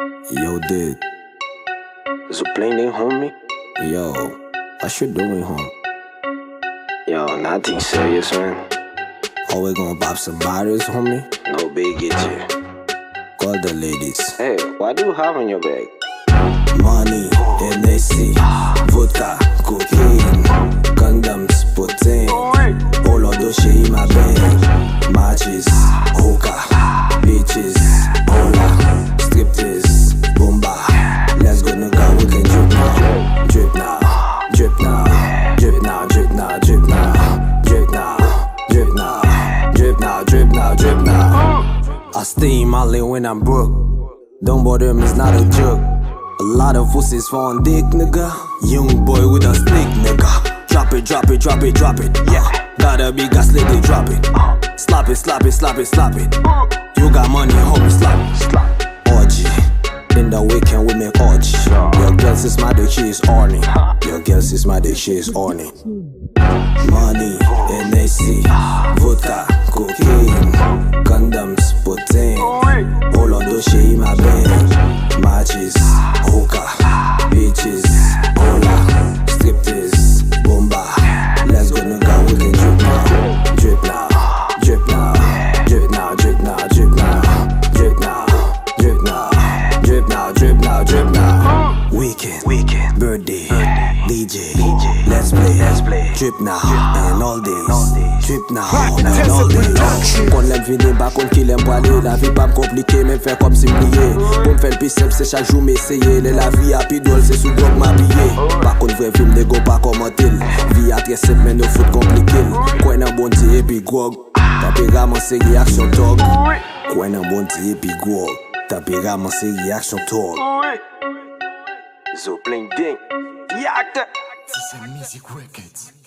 Yo, dude. Zoplengdeng, homie. Yo, what you doing, home? Yo, nothing serious, man. Are we gonna pop some bottles, homie? No big itchy. Call the ladies. Hey, what do you have in your bag? Money, Mèsi, vodka, cocaine, condoms, putain. All of those shit in my bag. Matches, hookah, bitches, hola, striptease, bomba. Let's go, nigga, we can drip now. Drip now, drip now, drip now, drip now, drip now, drip now, drip now, drip now, drip now, drip now. I stay in my lane when I'm broke. Don't bother me, it's not a joke. A lot of pussies for dick, nigga. Young boy with a stick, nigga. Drop it, drop it, drop it, drop it. Yeah, gotta be gas lady, drop it. Slap it, slap it, slap it, slap it. You got money, homie, slap it. Orgy. In the weekend we make orgy. Your girl says my dick, she is horny. Your girl says my dick, she is horny. Money, Mèsi, vodka, cocaine, condoms, putain. All of those shit in my bag. Matches, hookah, bitches, hola, striptease, bomba. Let's go, nigga, we can drip now. Drip now, drip now, drip now, drip now, drip now, drip now, drip now, drip now, drip now, drip now. Weekend, birthday, DJ, let's play, drip now, and all days. Drip now, and all days. Kon lèm vini ba kon ki lèm wale. La vie pas compliqué, mais fait comme si m'plié. Pour m'fait le plus simple, c'est chaque jour m'essayer. Le la vie a pidole, c'est sous drog m'habillé. Par contre, vrai film de go pas commenter. Vie a très simple, mais no foot compliqué. Quoi nan bon ti et puis grog. Tapé ramasser réaction dog. Quoi nan bon ti et puis grog. Tapé ramasser réaction dog. Zoplengdeng. Yakta. C'est Music Records.